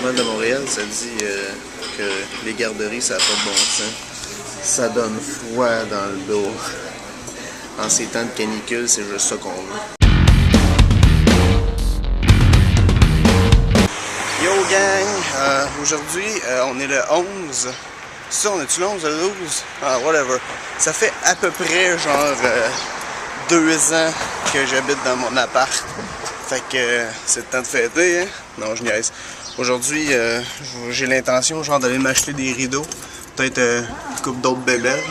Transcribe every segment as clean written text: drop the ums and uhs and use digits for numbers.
Journal de Montréal, ça dit que les garderies, ça n'a pas de bon sens. Ça donne froid dans le dos. En ces temps de canicule, c'est juste ça qu'on veut. Yo gang! Aujourd'hui, on est le 11. C'est ça, on est-tu le 11 ou le 12? Ah, whatever. Ça fait à peu près genre 2 ans que j'habite dans mon appart. Fait que c'est le temps de fêter, hein? Non, je niaise. Aujourd'hui, j'ai l'intention genre d'aller m'acheter des rideaux. Peut-être une couple d'autres bébelles.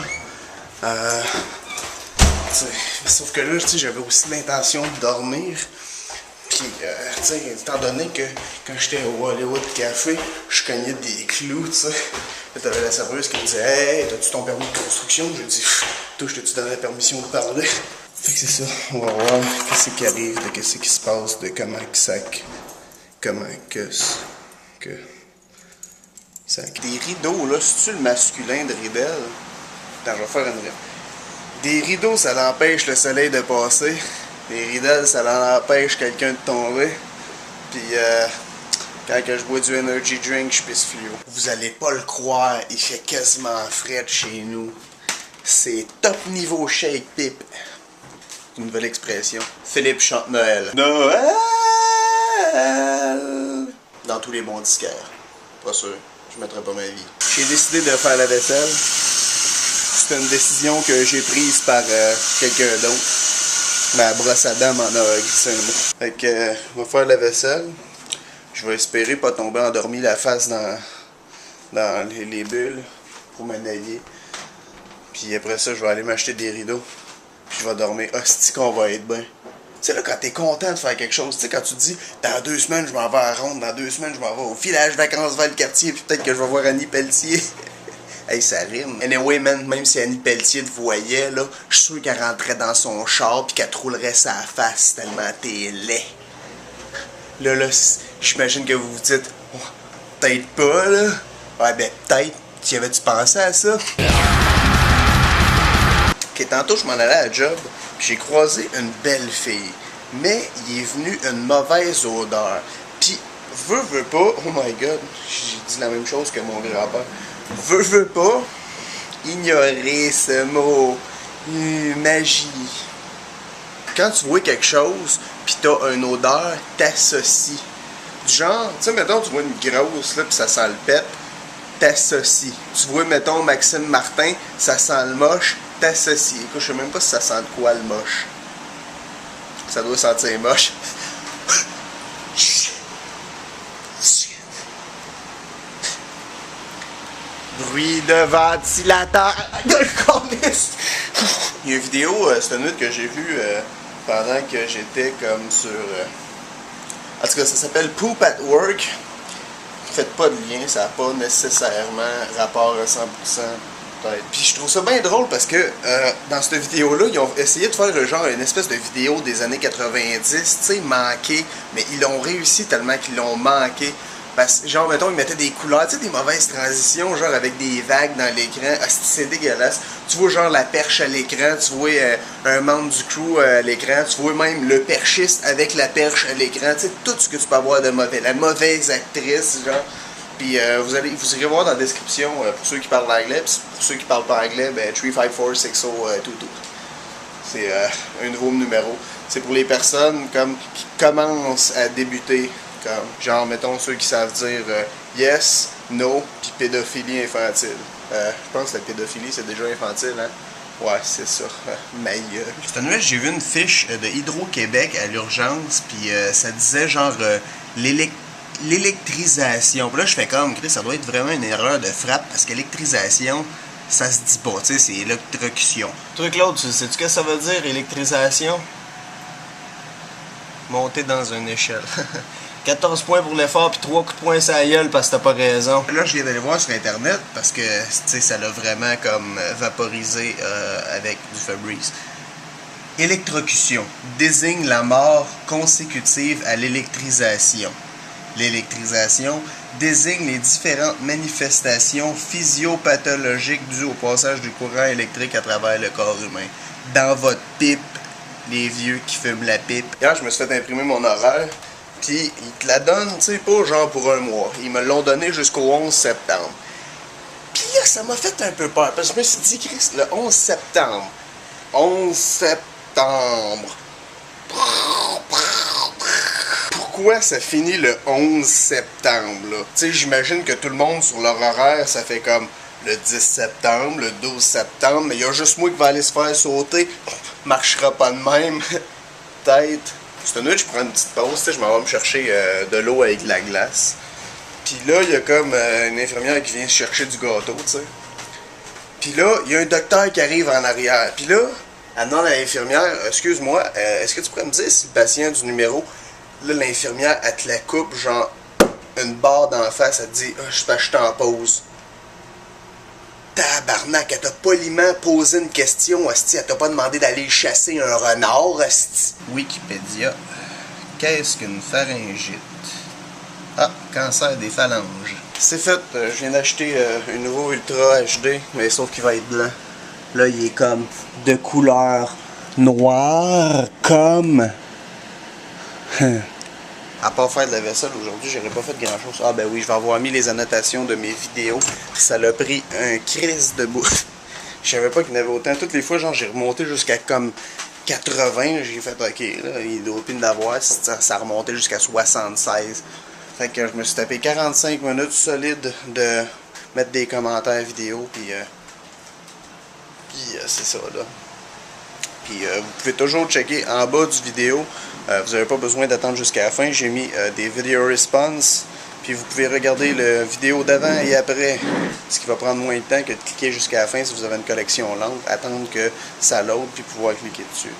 Sauf que là, j'avais aussi l'intention de dormir. Puis, étant donné que quand j'étais au Hollywood Café, je cognais des clous, tu sais. Là, t'avais la serveuse qui me disait « Hey, t'as-tu ton permis de construction? » J'ai dit « Toi, je t'ai-tu donné la permission de parler? » Fait que c'est ça, on va voir qu'est-ce qui arrive, de qu'est-ce qui se passe, de comment Des rideaux, là, c'est-tu le masculin de Ridel? Attends, je vais faire une... Des rideaux, ça l'empêche le soleil de passer. Des Ridel, ça l'empêche quelqu'un de tomber. Puis, quand que je bois du energy drink, je pisse fluo. Vous allez pas le croire, il fait quasiment frais de chez nous. C'est top niveau shake pipe. Une nouvelle expression. Philippe chante Noël. Noël! Dans tous les bons disquaires. Pas sûr, je mettrai pas ma vie. J'ai décidé de faire la vaisselle. C'est une décision que j'ai prise par quelqu'un d'autre. Ma brosse à dents m'en a glissé un mot. Fait que, on va faire la vaisselle. Je vais espérer pas tomber endormi la face dans les bulles pour me nailler. Puis après ça, je vais aller m'acheter des rideaux. Puis je vais dormir. Hostie qu'on va être bien. Tu sais, là, quand t'es content de faire quelque chose, tu sais, quand tu te dis, dans 2 semaines, je m'en vais à Ronde, dans 2 semaines, je m'en vais au village vacances vers le quartier, puis peut-être que je vais voir Annie Pelletier. Hey, ça rime. Anyway, man, même si Annie Pelletier te voyait, là, je suis sûr qu'elle rentrait dans son char, puis qu'elle te roulerait sa face tellement t'es laid. Là, j'imagine que vous vous dites, oh, peut-être pas, là. Ouais, ben, peut-être. Tu avais-tu pensé à ça? Ok, tantôt, je m'en allais à la job. J'ai croisé une belle fille, mais il est venu une mauvaise odeur. Puis, veux pas, oh my god, j'ai dit la même chose que mon grand-père. Veux pas ignorer ce mot. Magie. Quand tu vois quelque chose, pis t'as une odeur, t'associes. Du genre, tu sais, mettons, tu vois une grosse, là, pis ça sent le pep, t'associes. Tu vois, mettons, Maxime Martin, ça sent le moche, t'associes. Écoute, je sais même pas si ça sent de quoi le moche. Ça doit sentir moche. Bruit de ventilateur. Il y a une vidéo, c'est une nuit que j'ai vue pendant que j'étais comme sur... En tout cas, ça s'appelle Poop at Work. Faites pas de lien, ça n'a pas nécessairement rapport à 100%. Puis je trouve ça bien drôle parce que dans cette vidéo-là, ils ont essayé de faire genre une espèce de vidéo des années 90, tu sais, manquée, mais ils l'ont réussi tellement qu'ils l'ont manqué. Parce que, genre, mettons, ils mettaient des couleurs, tu sais, des mauvaises transitions, genre avec des vagues dans l'écran. Ah, c'est dégueulasse. Tu vois, genre, la perche à l'écran, tu vois un membre du crew à l'écran, tu vois même le perchiste avec la perche à l'écran, tu sais, tout ce que tu peux avoir de mauvais. La mauvaise actrice, genre. Puis vous irez voir dans la description, pour ceux qui parlent anglais, puis pour ceux qui parlent pas anglais, ben 354-6022. C'est un nouveau numéro. C'est pour les personnes comme qui commencent à débuter. Comme, genre, mettons, ceux qui savent dire yes, no, puis pédophilie infantile. Je pense que la pédophilie, c'est déjà infantile, hein? Ouais, c'est ça. Ma gueule. Cette nuit, j'ai vu une fiche de Hydro-Québec à l'urgence, puis ça disait genre l'électrisation. Puis là, je fais comme, ça doit être vraiment une erreur de frappe, parce qu'électrisation, ça se dit pas, tu sais, c'est électrocution. Toi, Claude, sais-tu ce que ça veut dire, électrisation? Monter dans une échelle. 14 points pour l'effort, puis 3 coups de poing sur la gueule parce que t'as pas raison. Là, je viens d'aller voir sur Internet parce que, tu sais, ça l'a vraiment comme vaporisé avec du Febreze. Électrocution désigne la mort consécutive à l'électrisation. L'électrisation désigne les différentes manifestations physiopathologiques dues au passage du courant électrique à travers le corps humain. Dans votre pipe, les vieux qui fument la pipe. Hier, je me suis fait imprimer mon horaire. Puis ils te la donnent, tu sais, pas genre pour un mois. Ils me l'ont donné jusqu'au 11 septembre. Puis là, ça m'a fait un peu peur. Parce que je me suis dit, Chris, le 11 septembre. 11 septembre. Pourquoi ça finit le 11 septembre, là? Tu sais, j'imagine que tout le monde sur leur horaire, ça fait comme le 10 septembre, le 12 septembre, mais il y a juste moi qui va aller se faire sauter. Marchera pas de même. Peut-être. Cette nuit, je prends une petite pause, tu sais, je m'en vais me chercher de l'eau avec de la glace. Puis là, il y a comme une infirmière qui vient chercher du gâteau, tu sais. Puis là, il y a un docteur qui arrive en arrière. Puis là, elle demande à l'infirmière, excuse-moi, est-ce que tu pourrais me dire si le patient du numéro, là, l'infirmière, elle te la coupe, genre, une barre d'en face, elle te dit, je suis en pause. Tabarnak, elle t'a poliment posé une question, asti. Elle t'a pas demandé d'aller chasser un renard, asti. Wikipédia. Qu'est-ce qu'une pharyngite? Ah, cancer des phalanges. C'est fait, je viens d'acheter un nouveau Ultra HD, mais sauf qu'il va être blanc. Là, il est comme de couleur noire, comme... À part faire de la vaisselle aujourd'hui, j'aurais pas fait grand chose. Ah ben oui, je vais avoir mis les annotations de mes vidéos. Ça l'a pris un crise de bout. Je savais pas qu'il y en avait autant. Toutes les fois, genre, j'ai remonté jusqu'à comme 80. J'ai fait, ok, là, il doit plus d'avoir. Ça remontait jusqu'à 76. Fait que je me suis tapé 45 minutes solides de mettre des commentaires vidéo. Puis c'est ça, là. Puis vous pouvez toujours checker en bas du vidéo. Vous n'avez pas besoin d'attendre jusqu'à la fin. J'ai mis des video response. Puis vous pouvez regarder la vidéo d'avant et après. Ce qui va prendre moins de temps que de cliquer jusqu'à la fin si vous avez une collection lente. Attendre que ça load puis pouvoir cliquer dessus.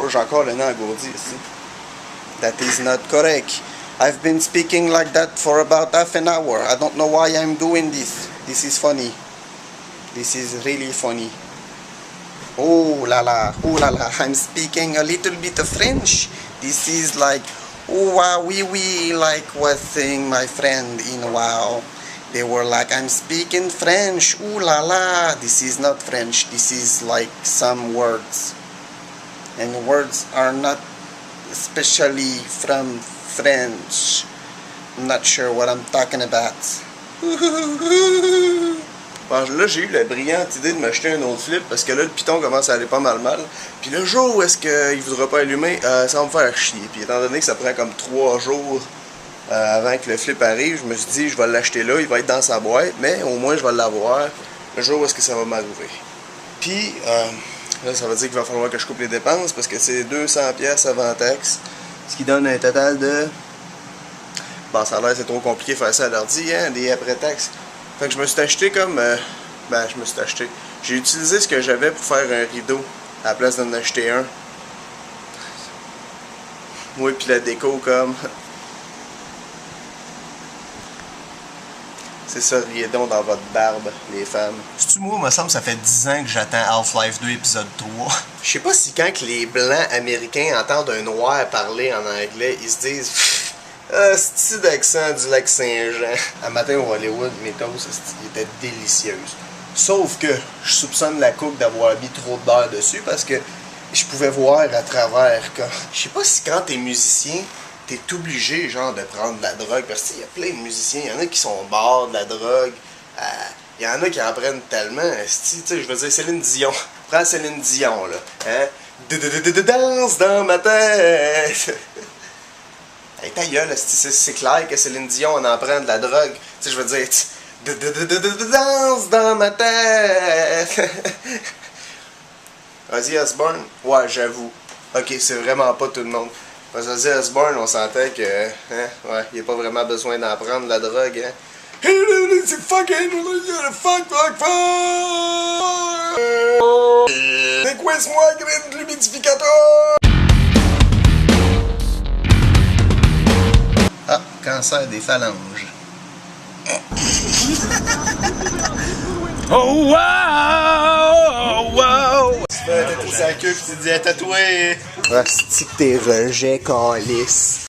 J'ai encore le nez engourdi ici. That is not correct. I've been speaking like that for about half an hour. I don't know why I'm doing this. This is funny. This is really funny. Oh la la, I'm speaking a little bit of French. This is like, oh wow, oui, like was saying my friend in wow. They were like, I'm speaking French. Ooh la la, this is not French. This is like some words. And words are not especially from French. I'm not sure what I'm talking about. Bon, là, j'ai eu la brillante idée de m'acheter un autre flip parce que là, le piton commence à aller pas mal. Puis le jour où est-ce qu'il voudra pas allumer, ça va me faire chier. Puis étant donné que ça prend comme 3 jours avant que le flip arrive, je me suis dit, je vais l'acheter là, il va être dans sa boîte, mais au moins je vais l'avoir le jour où est-ce que ça va m'arriver. Puis là, ça veut dire qu'il va falloir que je coupe les dépenses parce que c'est 200$ avant taxe, ce qui donne un total de... Bon, ça a l'air c'est trop compliqué de faire ça à l'ordi, hein, des après-taxes. Fait que je me suis acheté comme... J'ai utilisé ce que j'avais pour faire un rideau à la place d'en acheter un. Moi puis la déco comme... C'est ça, riez donc dans votre barbe, les femmes. C'est-tu moi, il me semble, ça fait 10 ans que j'attends Half-Life 2 épisode 3. Je sais pas si quand que les blancs américains entendent un noir parler en anglais, ils se disent... c'est d'accent du lac Saint-Jean. Un matin au Hollywood, mes toasts étaient délicieuses. Sauf que je soupçonne la cook d'avoir mis trop de beurre dessus parce que je pouvais voir à travers. Je sais pas si quand t'es musicien, t'es obligé genre de prendre de la drogue. Parce qu'il y a plein de musiciens, il y en a qui sont barres de la drogue. Il y en a qui en prennent tellement. Tu sais, je veux dire, Céline Dion. Prends Céline Dion, là. Hein? Danse dans ma tête. Hey, ta gueule, c'est clair que Céline Dion on en prend de la drogue. Tu sais, je veux dire, danse dans ma tête. Ozzy Osbourne, ouais, j'avoue. Ok, c'est vraiment pas tout le monde. Ozzy Osbourne, on sentait que, hein, ouais, il n'y a pas vraiment besoin d'en prendre de la drogue, hein. C'est fucking, fuck. Décoince-moi, graine de l'humidificateur. Ah, cancer des phalanges. Oh wow! Tu fais tatouer sa queue pis tu te dis tatouer! Ah, c'est-tu que t'es rejet, calice?